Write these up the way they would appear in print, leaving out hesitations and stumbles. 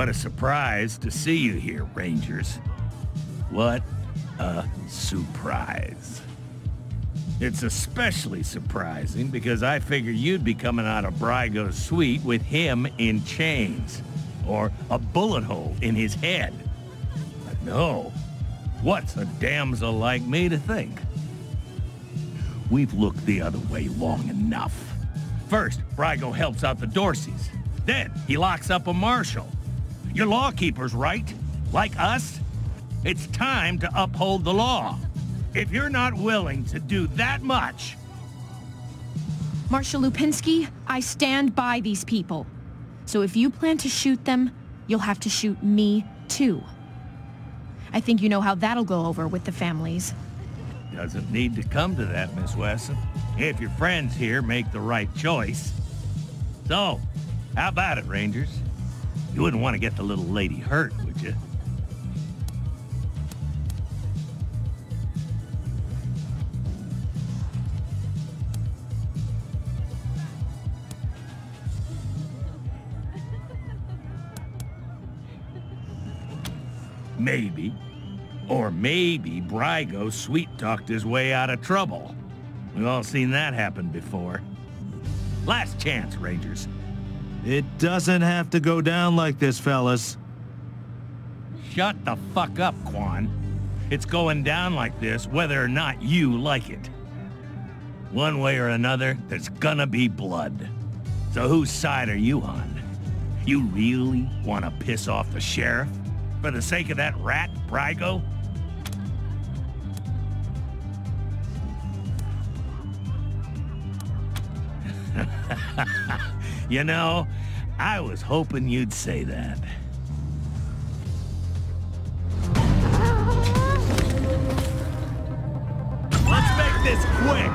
What a surprise to see you here, Rangers. What a surprise. It's especially surprising because I figured you'd be coming out of Brygo's suite with him in chains, or a bullet hole in his head. But no, what's a damsel like me to think? We've looked the other way long enough. First, Brygo helps out the Dorseys. Then, he locks up a marshal. You're lawkeepers, right? Like us? It's time to uphold the law. If you're not willing to do that much... Marshal Lupinski, I stand by these people. So if you plan to shoot them, you'll have to shoot me, too. I think you know how that'll go over with the families. Doesn't need to come to that, Miss Wesson. If your friends here make the right choice. So, how about it, Rangers? You wouldn't want to get the little lady hurt, would you? Maybe. Or maybe Brygo sweet-talked his way out of trouble. We've all seen that happen before. Last chance, Rangers. It doesn't have to go down like this, fellas. Shut the fuck up, Quan. It's going down like this whether or not you like it. One way or another, there's gonna be blood. So whose side are you on? You really want to piss off the sheriff? For the sake of that rat, Brygo? You know, I was hoping you'd say that. Let's make this quick!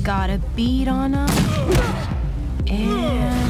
Got a bead on him. And...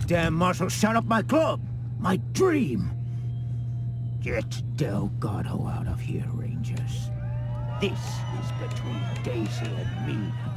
damn marshal shot up my club. My dream. Get Delgado out of here, Rangers. This is between Daisy and me now.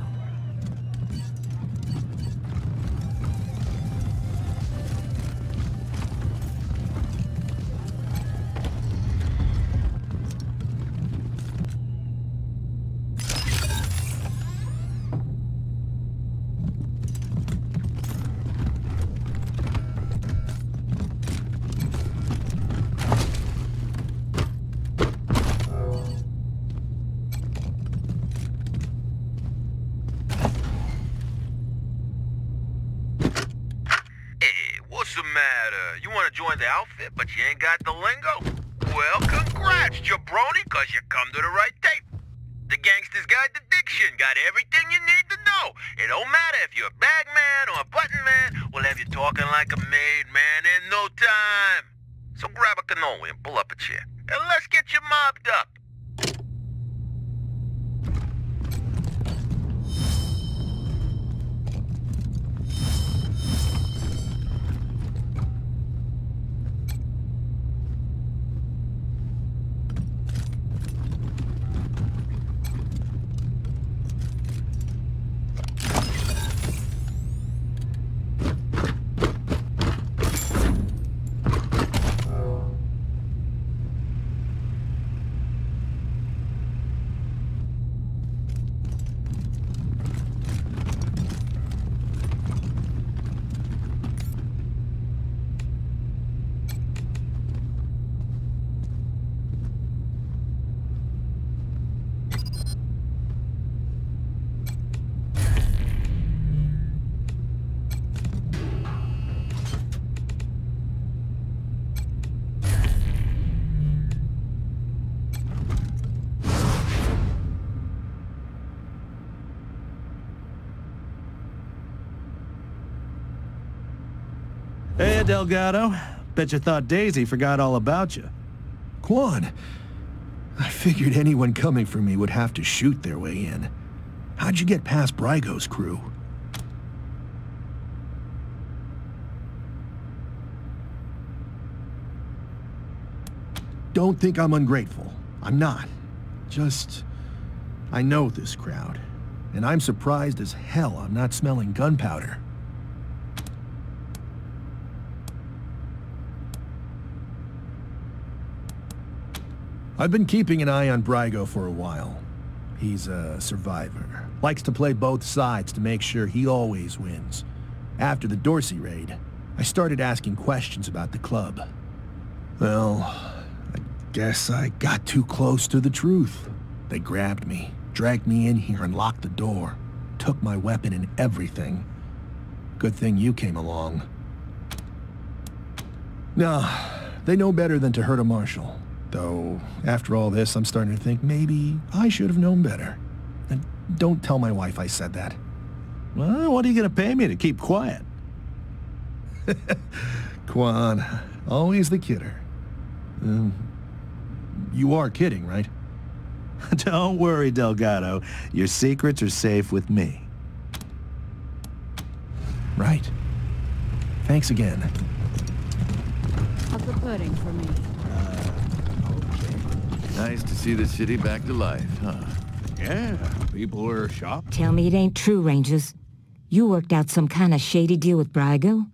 What's the matter? You want to join the outfit, but you ain't got the lingo? Well, congrats, jabroni, cause you come to the right tape. The Gangster's Guide to Diction got everything you need to know. It don't matter if you're a bag man or a button man, we'll have you talking like a made man in no time. So grab a cannoli and pull up a chair, and let's get you mobbed up. Hey, Delgado. Bet you thought Daisy forgot all about you. Quan, I figured anyone coming for me would have to shoot their way in. How'd you get past Brygo's crew? Don't think I'm ungrateful. I'm not. Just, I know this crowd. And I'm surprised as hell I'm not smelling gunpowder. I've been keeping an eye on Brygo for a while. He's a survivor. Likes to play both sides to make sure he always wins. After the Dorsey raid, I started asking questions about the club. Well, I guess I got too close to the truth. They grabbed me, dragged me in here and locked the door. Took my weapon and everything. Good thing you came along. No, they know better than to hurt a marshal. Though, after all this, I'm starting to think maybe I should have known better. And don't tell my wife I said that. Well, what are you going to pay me to keep quiet? Quan, always the kidder. You are kidding, right? Don't worry, Delgado. Your secrets are safe with me. Right. Thanks again. How's the pudding for me? Nice to see the city back to life, huh? Yeah, people were shocked. Tell me it ain't true, Rangers. You worked out some kind of shady deal with Brygo?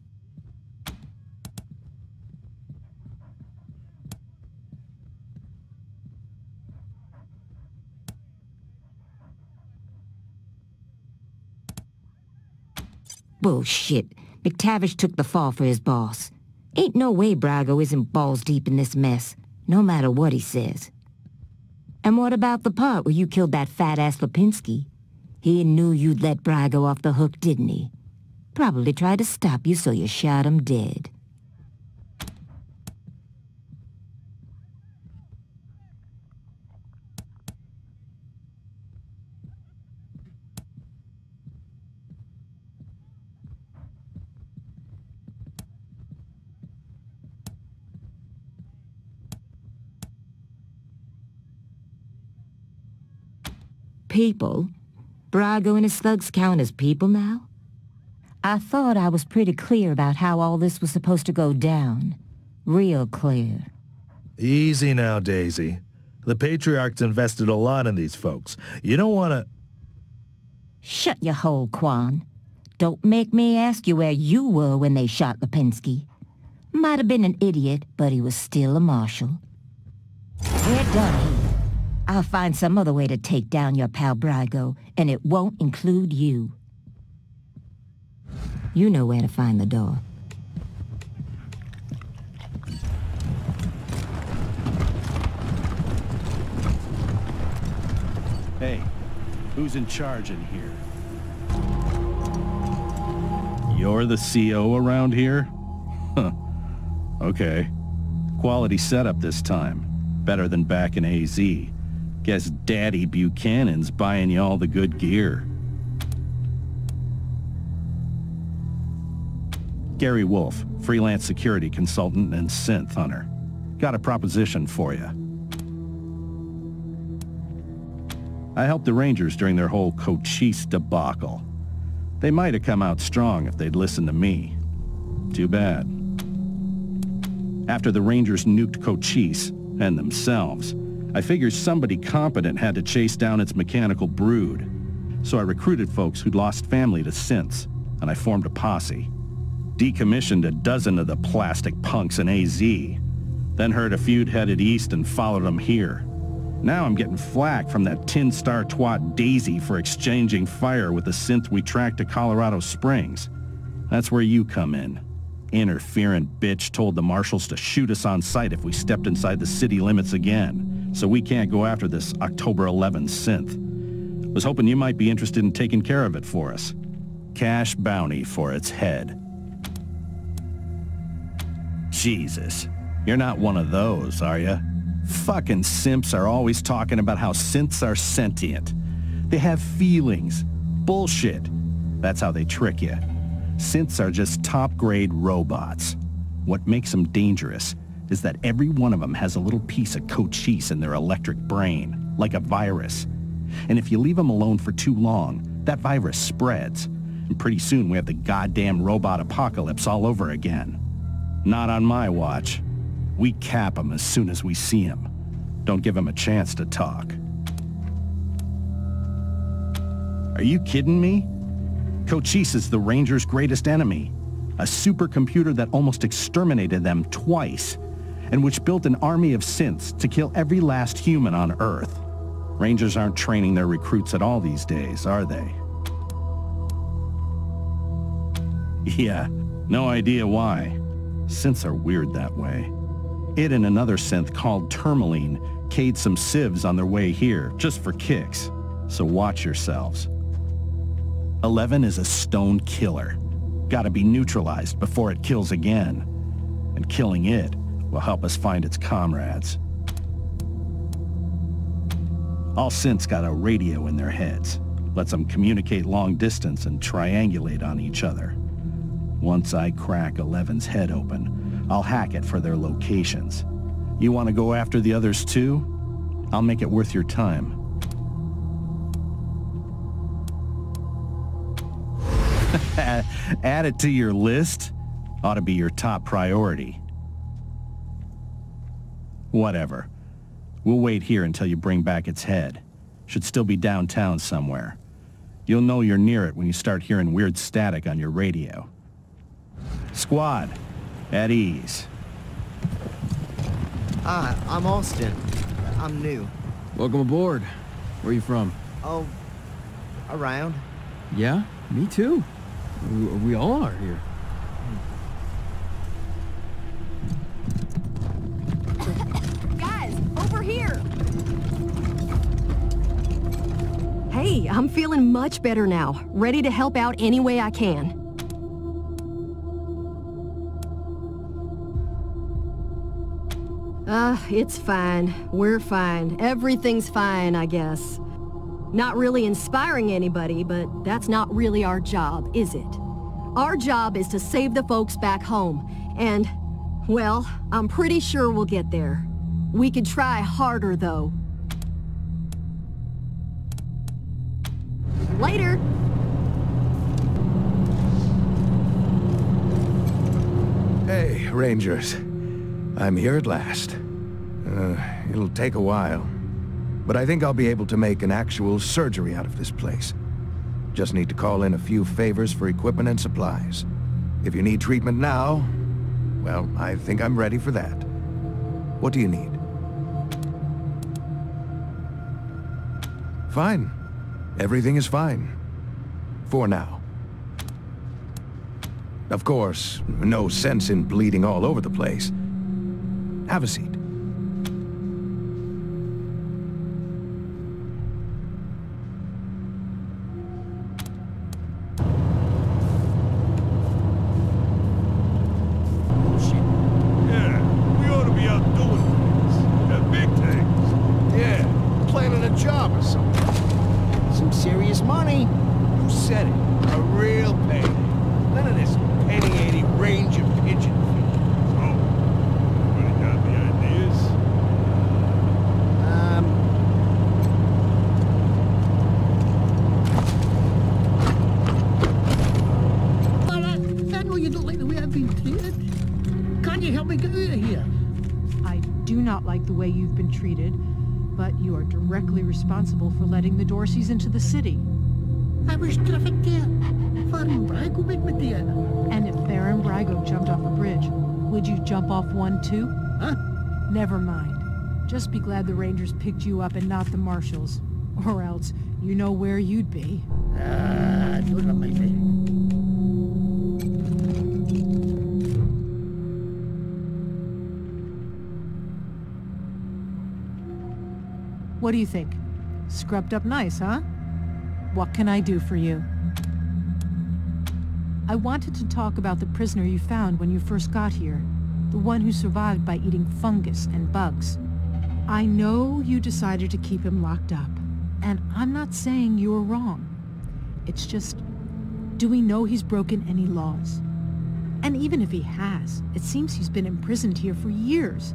Bullshit. McTavish took the fall for his boss. Ain't no way Brygo isn't balls deep in this mess, no matter what he says. And what about the part where you killed that fat-ass Lipinski? He knew you'd let Brygo off the hook, didn't he? Probably tried to stop you, so you shot him dead. People? Brygo and his thugs count as people now? I thought I was pretty clear about how all this was supposed to go down. Real clear. Easy now, Daisy. The Patriarch's invested a lot in these folks. You don't want to... Shut your hole, Quan. Don't make me ask you where you were when they shot Lipinski. Might have been an idiot, but he was still a marshal. We're done here. I'll find some other way to take down your pal Brygo, and it won't include you. You know where to find the door. Hey, who's in charge in here? You're the CO around here? Huh. Okay. Quality setup this time. Better than back in AZ. Guess Daddy Buchanan's buying you all the good gear. Gary Wolf, freelance security consultant and synth hunter. Got a proposition for you. I helped the Rangers during their whole Cochise debacle. They might have come out strong if they'd listened to me. Too bad. After the Rangers nuked Cochise, and themselves, I figured somebody competent had to chase down its mechanical brood. So I recruited folks who'd lost family to synths, and I formed a posse. Decommissioned a dozen of the plastic punks in AZ. Then heard a feud headed east and followed them here. Now I'm getting flack from that tin star twat Daisy for exchanging fire with the synth we tracked to Colorado Springs. That's where you come in. Interferent bitch told the marshals to shoot us on sight if we stepped inside the city limits again, so we can't go after this October 11 synth. Was hoping you might be interested in taking care of it for us. Cash bounty for its head. Jesus, you're not one of those, are you? Fucking simps are always talking about how synths are sentient. They have feelings. Bullshit. That's how they trick you. Synths are just top-grade robots. What makes them dangerous is that every one of them has a little piece of Cochise in their electric brain, like a virus. And if you leave them alone for too long, that virus spreads. And pretty soon we have the goddamn robot apocalypse all over again. Not on my watch. We cap them as soon as we see them. Don't give them a chance to talk. Are you kidding me? Cochise is the Rangers' greatest enemy. A supercomputer that almost exterminated them twice, and which built an army of synths to kill every last human on Earth. Rangers aren't training their recruits at all these days, are they? Yeah, no idea why. Synths are weird that way. It and another synth called Tourmaline K'd some civs on their way here, just for kicks. So watch yourselves. 11 is a stone killer. Gotta be neutralized before it kills again. And killing it will help us find its comrades. All synths got a radio in their heads. Lets them communicate long distance and triangulate on each other. Once I crack 11's head open, I'll hack it for their locations. You want to go after the others too? I'll make it worth your time. Add it to your list? Ought to be your top priority. Whatever. We'll wait here until you bring back its head. Should still be downtown somewhere. You'll know you're near it when you start hearing weird static on your radio. Squad, at ease. Hi, I'm Austin. I'm new. Welcome aboard. Where are you from? Oh, around. Yeah, me too. We all are here. Guys, over here! Hey, I'm feeling much better now. Ready to help out any way I can. It's fine. We're fine. Everything's fine, I guess. Not really inspiring anybody, but that's not really our job, is it? Our job is to save the folks back home, and, well, I'm pretty sure we'll get there. We could try harder, though. Later! Hey, Rangers. I'm here at last. It'll take a while, but I think I'll be able to make an actual surgery out of this place. Just need to call in a few favors for equipment and supplies. If you need treatment now, well, I think I'm ready for that. What do you need? Fine. Everything is fine. For now. Of course, no sense in bleeding all over the place. Have a seat. Responsible for letting the Dorseys into the city. I was trafficked there. Baron Brago made me there. And if Baron Brago jumped off a bridge, would you jump off one too? Huh? Never mind. Just be glad the Rangers picked you up and not the Marshals. Or else, you know where you'd be. Don't remind me. What do you think? Scrubbed up nice, huh? What can I do for you? I wanted to talk about the prisoner you found when you first got here. The one who survived by eating fungus and bugs. I know you decided to keep him locked up, and I'm not saying you were wrong. It's just, do we know he's broken any laws? And even if he has, it seems he's been imprisoned here for years.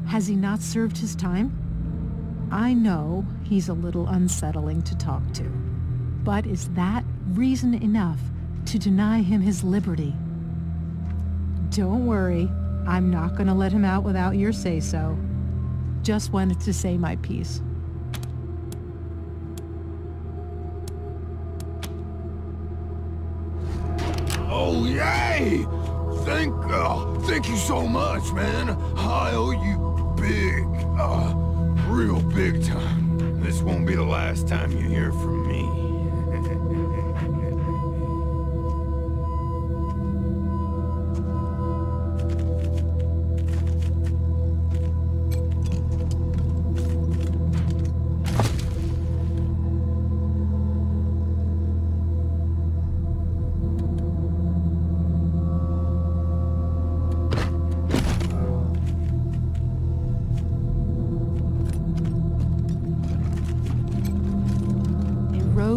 Has he not served his time? I know he's a little unsettling to talk to, but is that reason enough to deny him his liberty? Don't worry, I'm not gonna let him out without your say-so. Just wanted to say my piece. Oh, yay! Thank you so much, man. I owe you big, real big time. This won't be the last time you hear from me.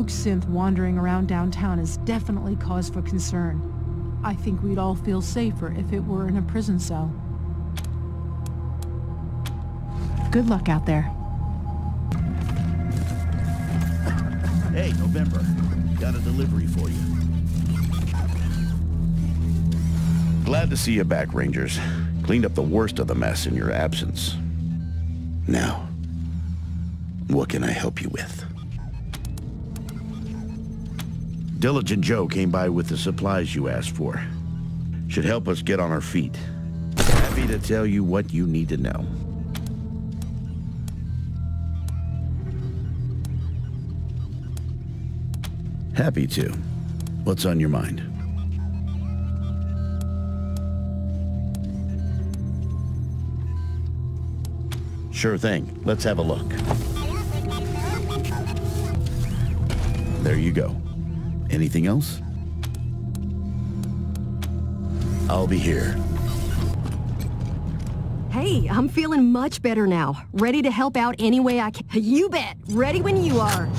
Synth wandering around downtown is definitely cause for concern. I think we'd all feel safer if it were in a prison cell. Good luck out there. Hey, November. Got a delivery for you. Glad to see you back, Rangers. Cleaned up the worst of the mess in your absence. Now, what can I help you with? Diligent Joe came by with the supplies you asked for. Should help us get on our feet. Happy to tell you what you need to know. Happy to. What's on your mind? Sure thing. Let's have a look. There you go. Anything else? I'll be here. Hey, I'm feeling much better now. Ready to help out any way I can. You bet! Ready when you are.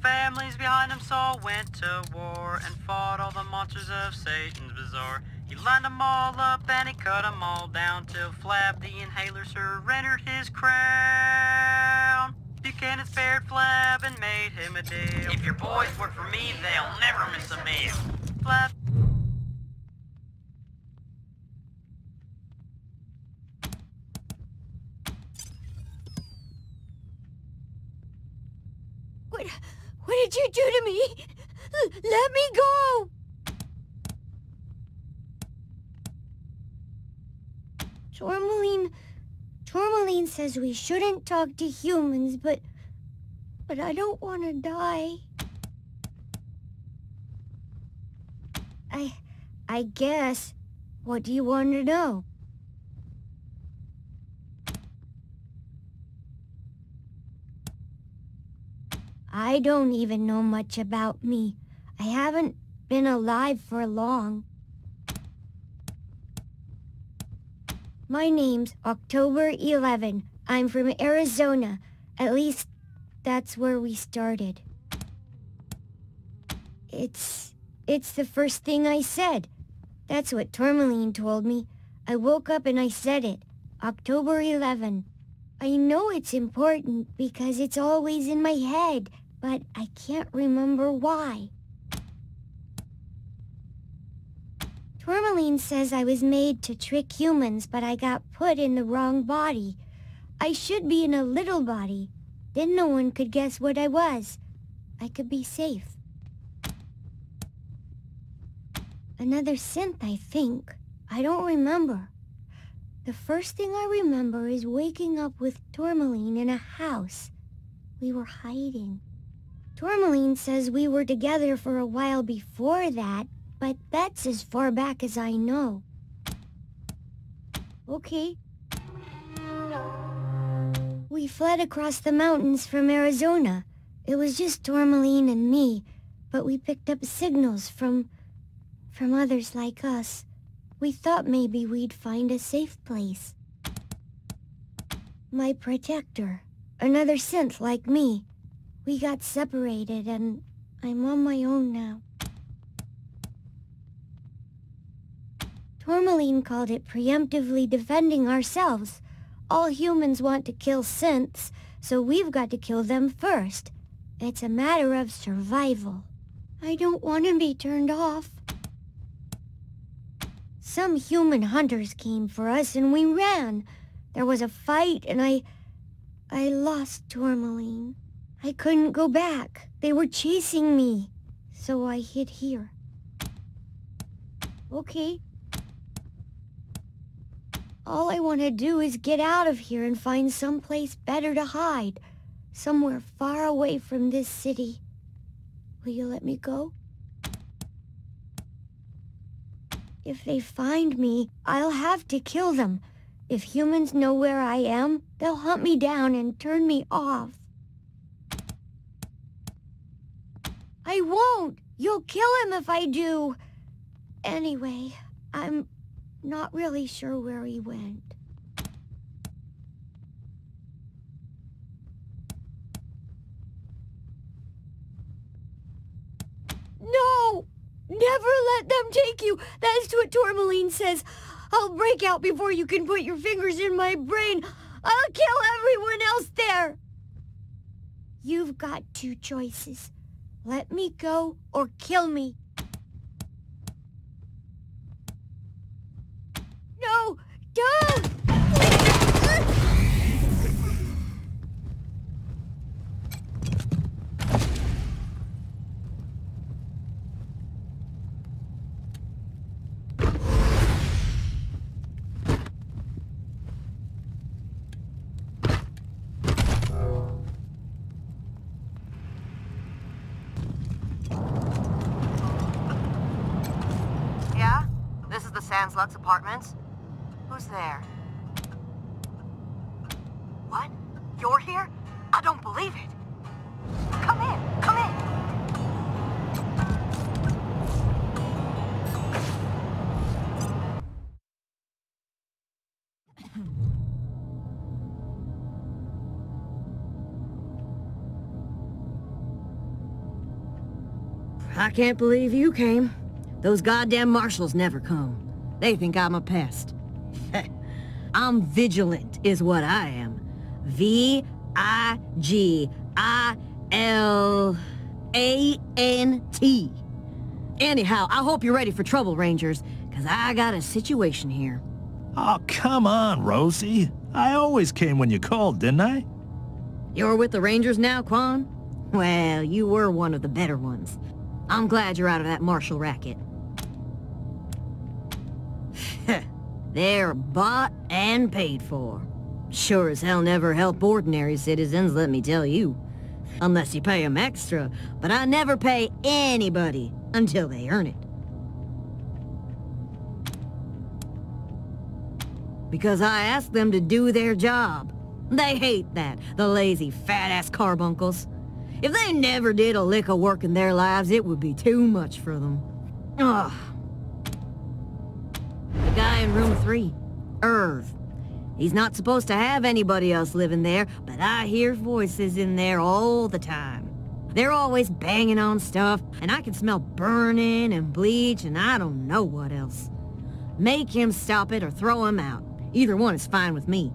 families behind him Saul went to war and fought all the monsters of Satan's bazaar. He lined them all up and he cut them all down till Flab the Inhaler surrendered his crown. Buchanan spared Flab and made him a deal. If your boys work for me, they'll never miss a meal. Flab. What did you do to me? Let me go! Tourmaline says we shouldn't talk to humans, but I don't want to die. I guess. What do you want to know? I don't even know much about me. I haven't been alive for long. My name's October 11. I'm from Arizona. At least, that's where we started. It's the first thing I said. That's what Tourmaline told me. I woke up and I said it. October 11. I know it's important because it's always in my head, but I can't remember why. Tourmaline says I was made to trick humans, but I got put in the wrong body. I should be in a little body. Then no one could guess what I was. I could be safe. Another synth, I think. I don't remember. The first thing I remember is waking up with Tourmaline in a house. We were hiding. Tourmaline says we were together for a while before that, but that's as far back as I know. Okay. We fled across the mountains from Arizona. It was just Tourmaline and me, but we picked up signals from others like us. We thought maybe we'd find a safe place. My protector, another synth like me. We got separated and I'm on my own now. Tourmaline called it preemptively defending ourselves. All humans want to kill synths, so we've got to kill them first. It's a matter of survival. I don't want to be turned off. Some human hunters came for us and we ran. There was a fight and I lost Tourmaline. I couldn't go back. They were chasing me. So I hid here. Okay. All I want to do is get out of here and find someplace better to hide. Somewhere far away from this city. Will you let me go? If they find me, I'll have to kill them. If humans know where I am, they'll hunt me down and turn me off. I won't! You'll kill him if I do! Anyway, I'm not really sure where he went. No! Never let them take you! That's what Tourmaline says. I'll break out before you can put your fingers in my brain. I'll kill everyone else there! You've got two choices. Let me go or kill me. No! Don't! Yeah? This is the Sanslux Apartments? Who's there? What? You're here? I don't believe it. Come in, come in. I can't believe you came. Those goddamn marshals never come. They think I'm a pest. I'm vigilant, is what I am. V-I-G-I-L-A-N-T. Anyhow, I hope you're ready for trouble, Rangers, because I got a situation here. Oh, come on, Rosie. I always came when you called, didn't I? You're with the Rangers now, Quan? Well, you were one of the better ones. I'm glad you're out of that marshal racket. They're bought and paid for. Sure as hell never help ordinary citizens, let me tell you. Unless you pay them extra, but I never pay anybody until they earn it. Because I ask them to do their job. They hate that, the lazy, fat-ass carbuncles. If they never did a lick of work in their lives, it would be too much for them. Ugh. The guy in room 3, Irv. He's not supposed to have anybody else living there, but I hear voices in there all the time. They're always banging on stuff, and I can smell burning and bleach and I don't know what else. Make him stop it or throw him out. Either one is fine with me.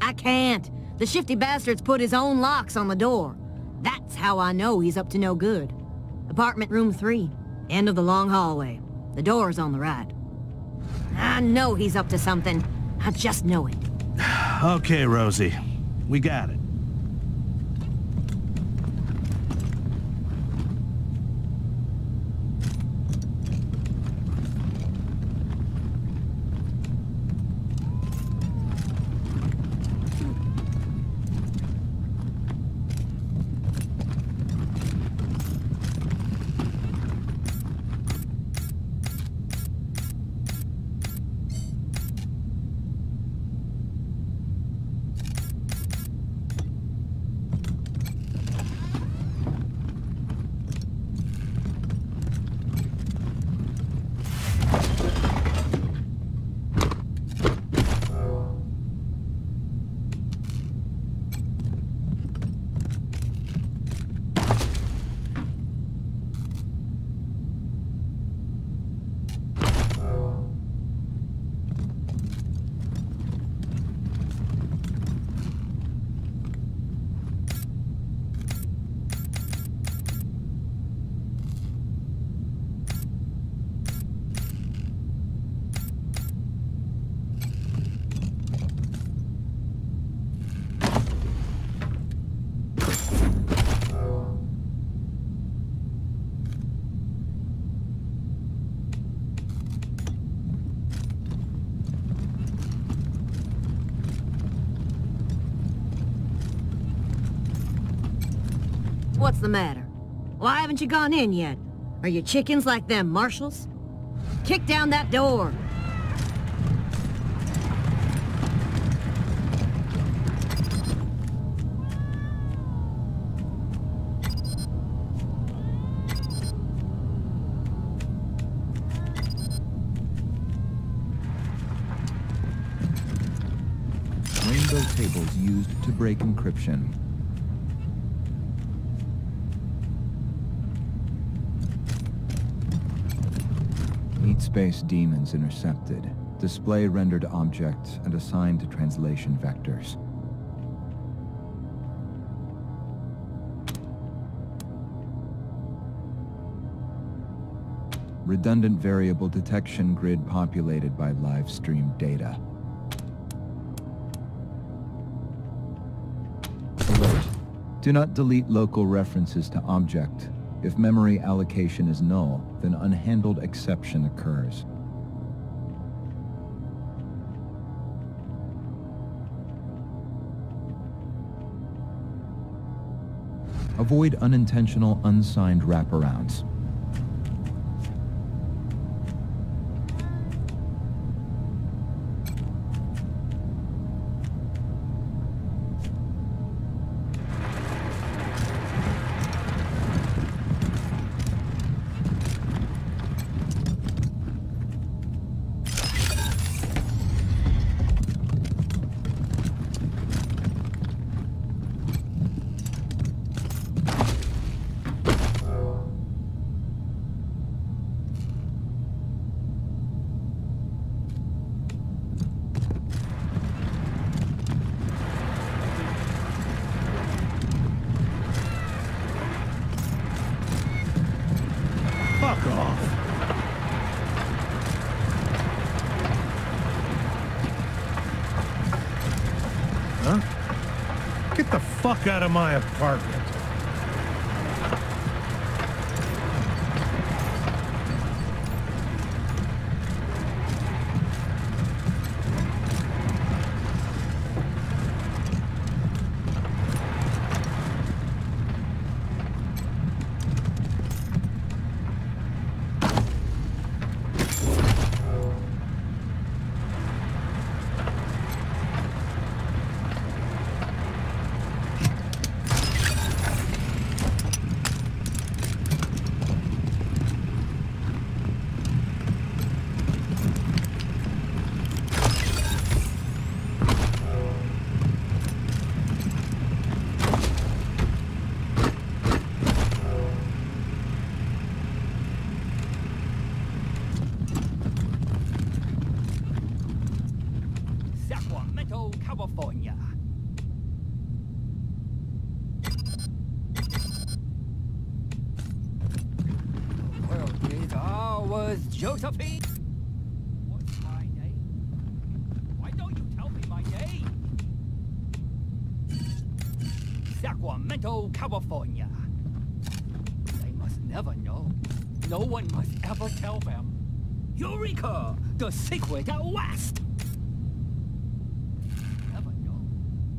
I can't. The shifty bastard's put his own locks on the door. That's how I know he's up to no good. Apartment room 3, end of the long hallway. The door's on the right. I know he's up to something. I just know it. Okay, Rosie. We got it. What's the matter? Why haven't you gone in yet? Are you chickens like them marshals? Kick down that door! Rainbow tables used to break encryption. Meat space demons intercepted. Display rendered objects and assigned to translation vectors. Redundant variable detection grid populated by live stream data. Alert. Do not delete local references to object. If memory allocation is null, then unhandled exception occurs. Avoid unintentional unsigned wraparounds. Fuck off. Huh? Get the fuck out of my apartment. California. The world is ours, Josephine. What's my name? Why don't you tell me my name? Sacramento, California. They must never know. No one must ever tell them. Eureka! The secret at last! Never know.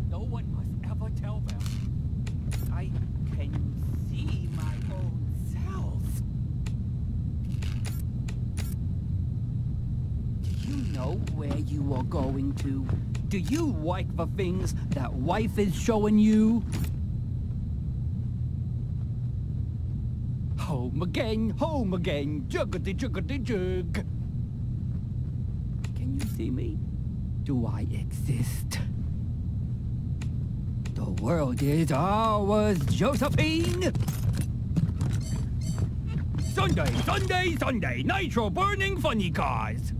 No one must ever tell them. I can see my own self. Do you know where you are going to? Do you like the things that wife is showing you? Home again, juggity juggity jug. Can you see me? Do I exist? The world is ours, Josephine! Sunday, Sunday, Sunday, nitro burning funny cars!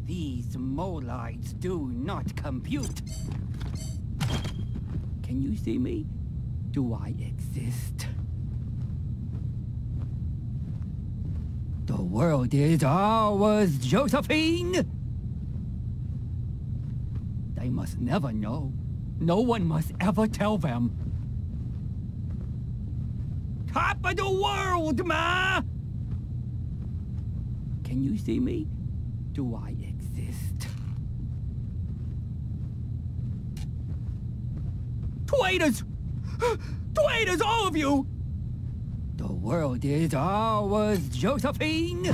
These molites do not compute. Can you see me? Do I exist? The world is ours, Josephine! They must never know. No one must ever tell them. Top of the world, ma! Can you see me? Do I exist? Traitors! Traitors, all of you! The world is ours, Josephine!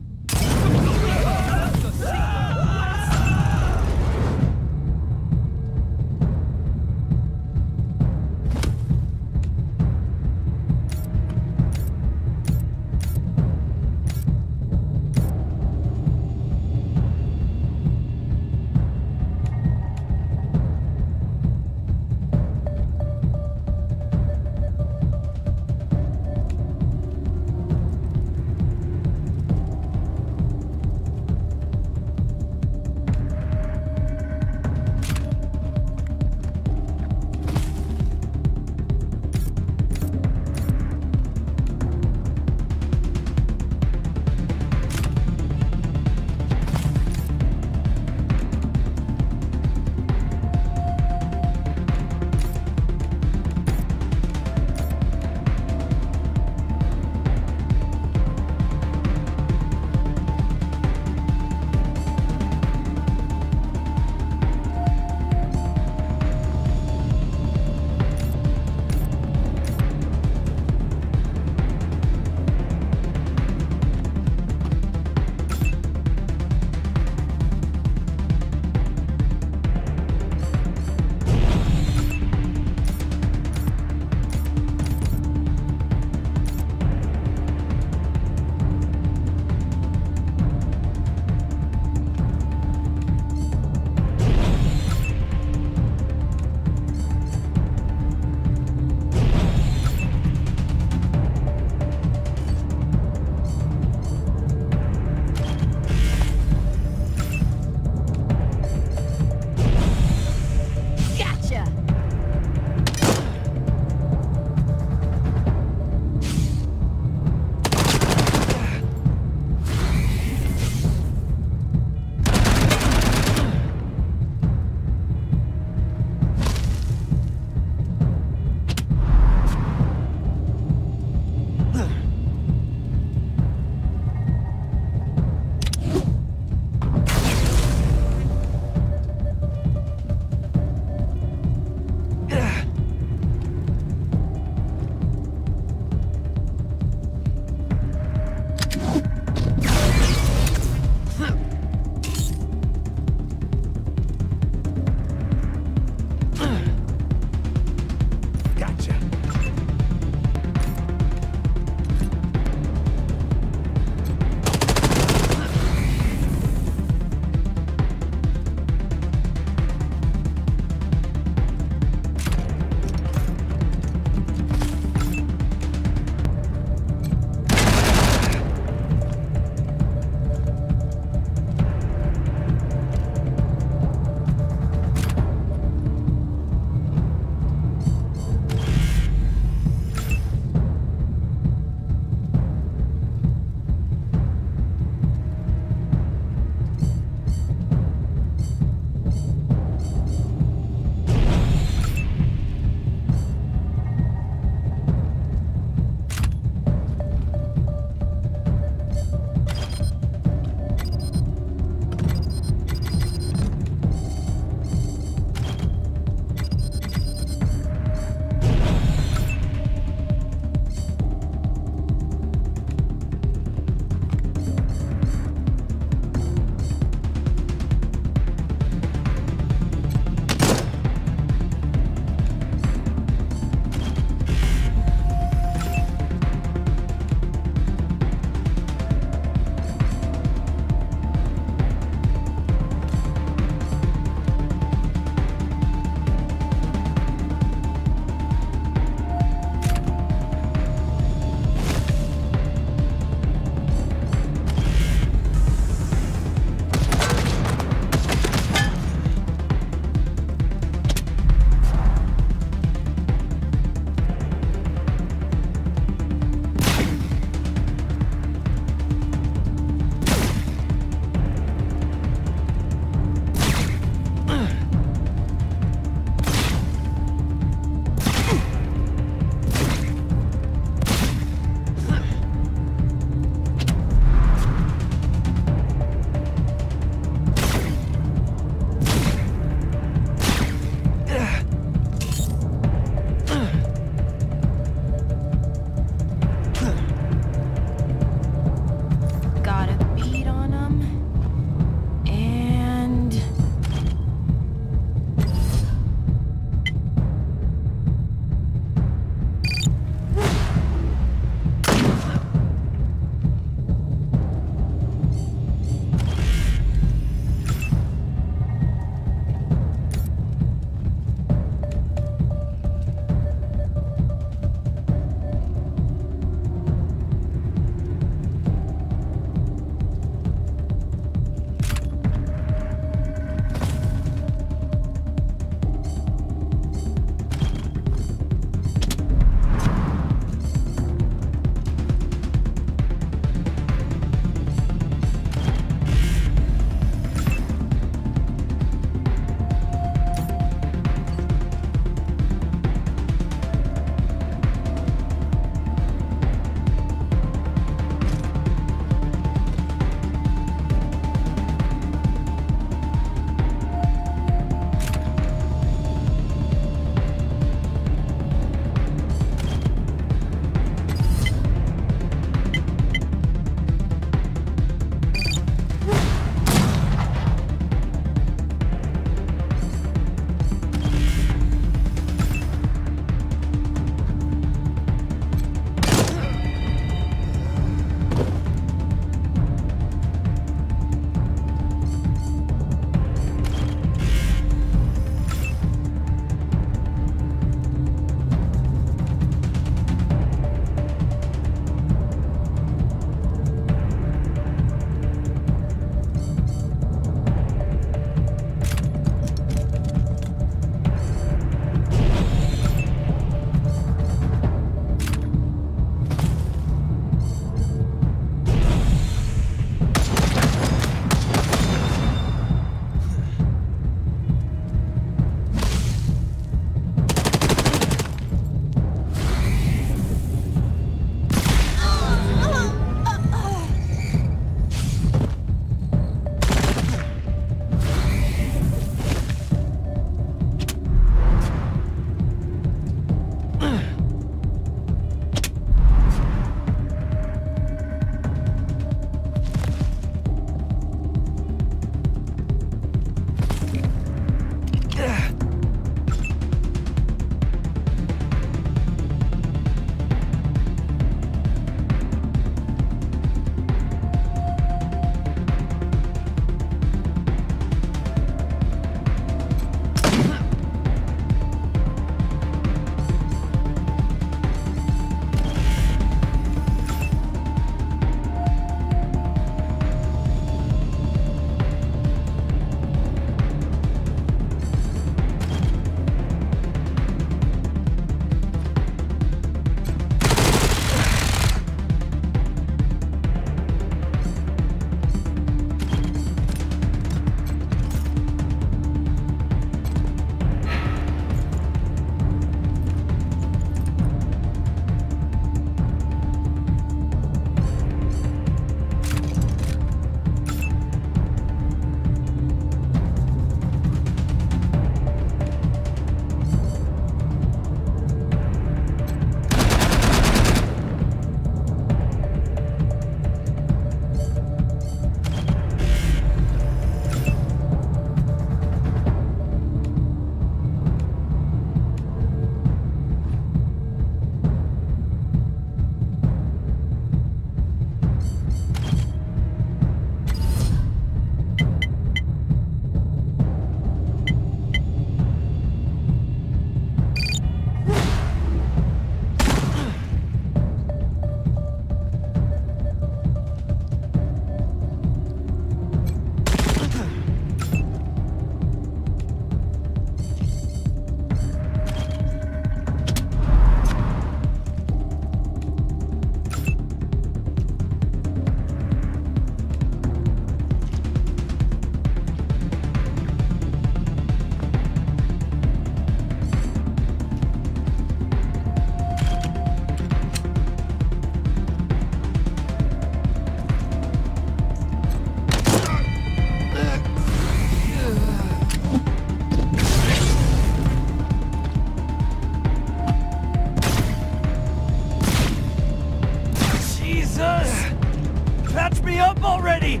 me up already!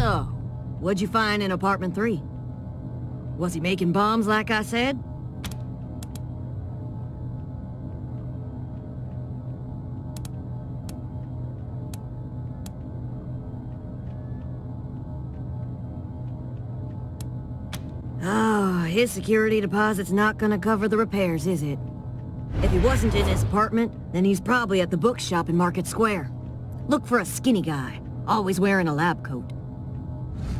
So, what'd you find in apartment 3? Was he making bombs like I said? Oh, his security deposit's not gonna cover the repairs, is it? If he wasn't in his apartment, then he's probably at the bookshop in Market Square. Look for a skinny guy, always wearing a lab coat.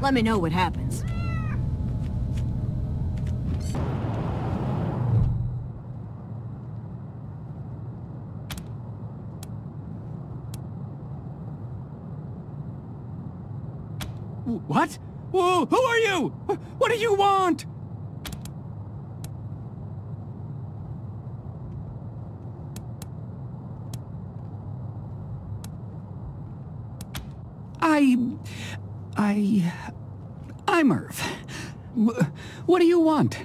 Let me know what happens. What? Whoa, who are you? What do you want? I'm Irv. What do you want?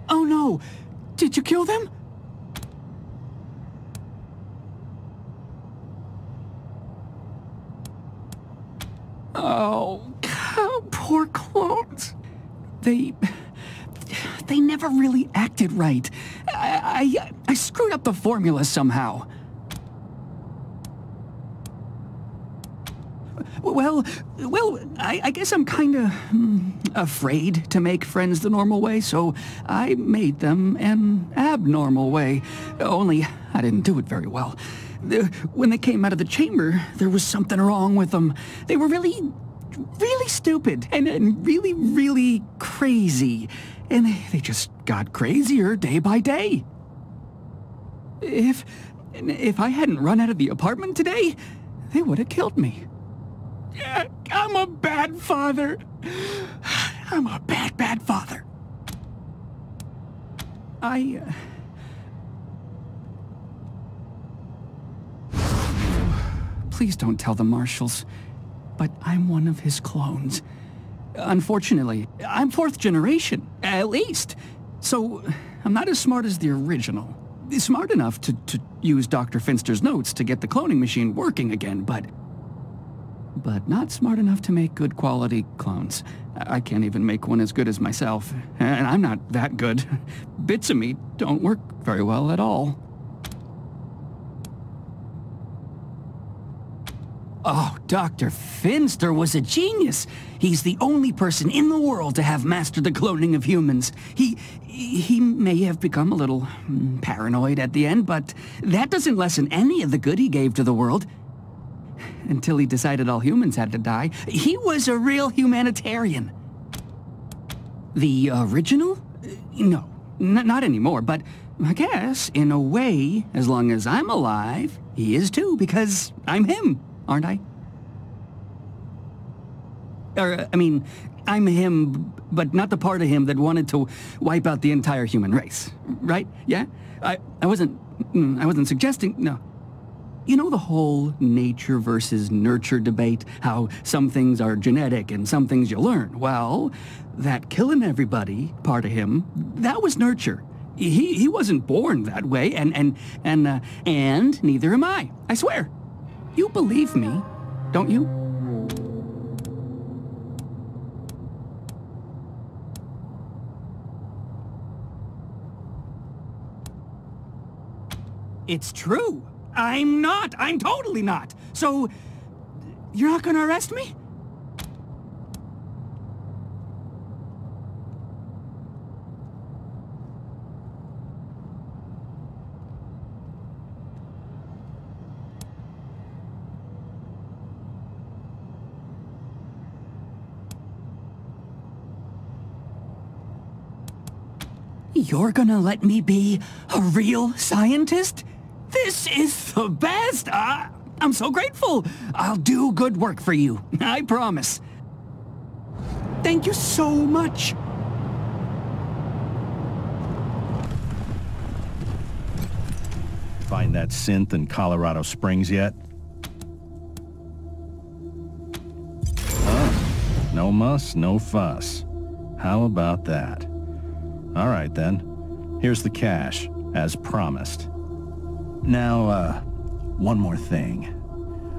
Oh no! Did you kill them? Oh, poor clones. They never really acted right. I screwed up the formula somehow. Well, I guess I'm kinda afraid to make friends the normal way, so I made them an abnormal way. Only I didn't do it very well. When they came out of the chamber, there was something wrong with them. They were really stupid and really crazy. And they just got crazier day by day. If I hadn't run out of the apartment today, they would have killed me. I'm a bad father. I'm a bad father. Please don't tell the marshals, but I'm one of his clones. Unfortunately, I'm 4th generation, at least. So, I'm not as smart as the original. Smart enough to use Dr. Finster's notes to get the cloning machine working again, but not smart enough to make good quality clones. I can't even make one as good as myself, and I'm not that good. Bits of me don't work very well at all. Oh, Dr. Finster was a genius. He's the only person in the world to have mastered the cloning of humans. He may have become a little paranoid at the end, but that doesn't lessen any of the good he gave to the world. Until he decided all humans had to die. He was a real humanitarian. The original? No, not anymore, but I guess, in a way, as long as I'm alive, he is too, because I'm him. Aren't I? I mean, I'm him, but not the part of him that wanted to wipe out the entire human race. Right? Yeah? I wasn't suggesting, no. You know the whole nature versus nurture debate? How some things are genetic and some things you learn? Well, that killing everybody part of him, that was nurture. He wasn't born that way, and neither am I. I swear. You believe me, don't you? It's true. I'm not. I'm totally not. So, you're not gonna arrest me? You're gonna let me be a real scientist? This is the best! I'm so grateful! I'll do good work for you, I promise. Thank you so much! Find that synth in Colorado Springs yet? No muss, no fuss. How about that? All right, then. Here's the cash, as promised. Now, one more thing.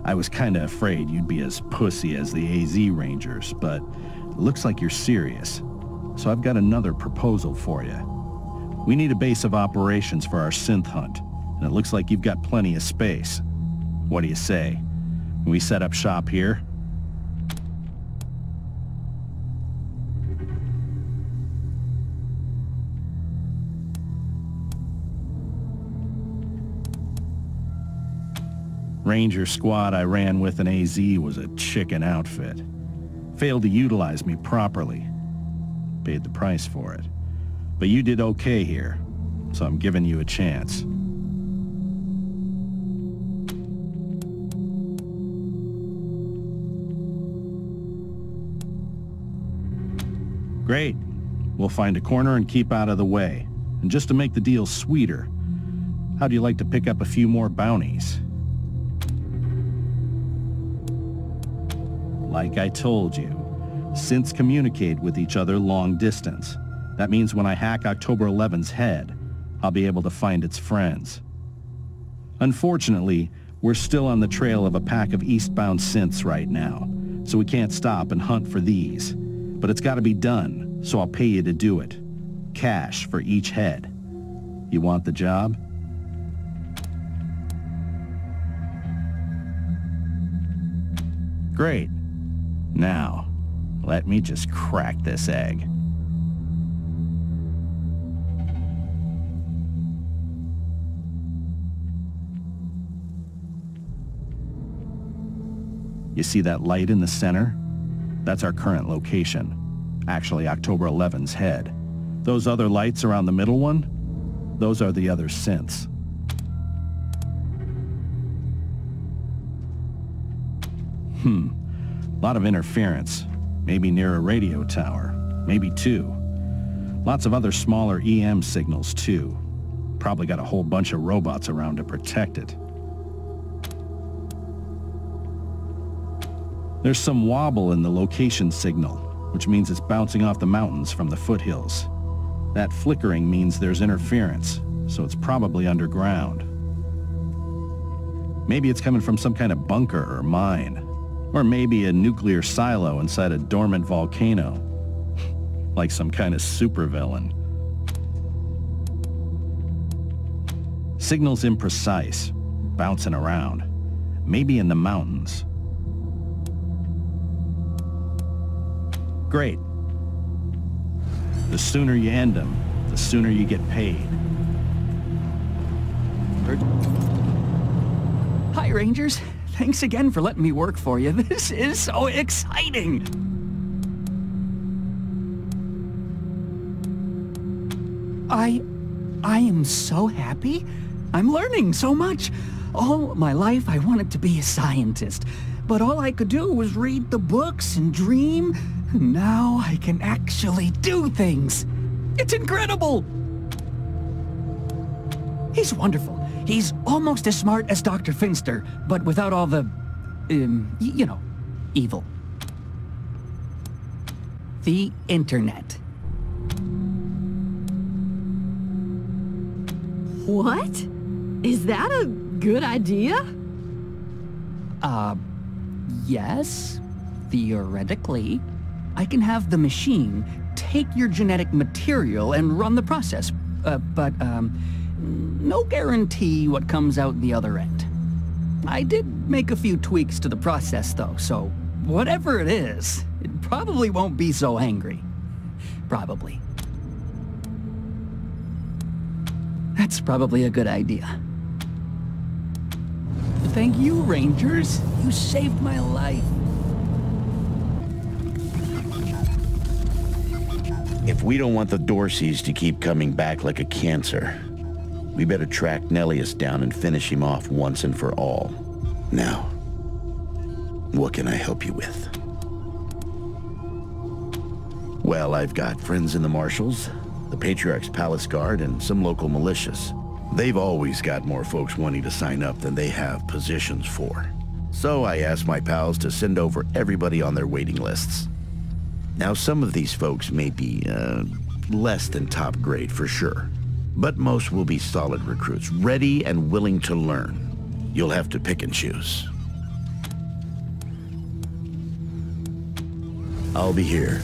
I was kinda afraid you'd be as pussy as the AZ Rangers, but it looks like you're serious. So I've got another proposal for you. We need a base of operations for our synth hunt, and it looks like you've got plenty of space. What do you say? Can we set up shop here? Ranger squad I ran with in AZ was a chicken outfit. Failed to utilize me properly. Paid the price for it. But you did okay here, so I'm giving you a chance. Great. We'll find a corner and keep out of the way. And just to make the deal sweeter, how'd you like to pick up a few more bounties? Like I told you, synths communicate with each other long distance. That means when I hack October 11's head, I'll be able to find its friends. Unfortunately, we're still on the trail of a pack of eastbound synths right now, so we can't stop and hunt for these. But it's got to be done, so I'll pay you to do it. Cash for each head. You want the job? Great. Now, let me just crack this egg. You see that light in the center? That's our current location. Actually, October 11's head. Those other lights around the middle one? Those are the other synths. Lot of interference. Maybe near a radio tower. Maybe two. Lots of other smaller EM signals, too. Probably got a whole bunch of robots around to protect it. There's some wobble in the location signal, which means it's bouncing off the mountains from the foothills. That flickering means there's interference, so it's probably underground. Maybe it's coming from some kind of bunker or mine. Or maybe a nuclear silo inside a dormant volcano. Like some kind of supervillain. Signal's imprecise, bouncing around. Maybe in the mountains. Great. The sooner you end them, the sooner you get paid. Hi, Rangers. Thanks again for letting me work for you. This is so exciting! I am so happy. I'm learning so much. All my life I wanted to be a scientist, but all I could do was read the books and dream. Now I can actually do things. It's incredible! He's wonderful. He's almost as smart as Dr. Finster, but without all the, you know, evil. The internet. What? Is that a good idea? Yes. Theoretically. I can have the machine take your genetic material and run the process, but no guarantee what comes out the other end. I did make a few tweaks to the process, though, so whatever it is, it probably won't be so angry. Probably. That's probably a good idea. Thank you, Rangers. You saved my life. If we don't want the Dorseys to keep coming back like a cancer, we better track Nellius down and finish him off once and for all. Now, what can I help you with? Well, I've got friends in the Marshals, the Patriarch's Palace Guard, and some local militias. They've always got more folks wanting to sign up than they have positions for. So I asked my pals to send over everybody on their waiting lists. Now, some of these folks may be, less than top grade for sure, but most will be solid recruits, ready and willing to learn. You'll have to pick and choose. I'll be here.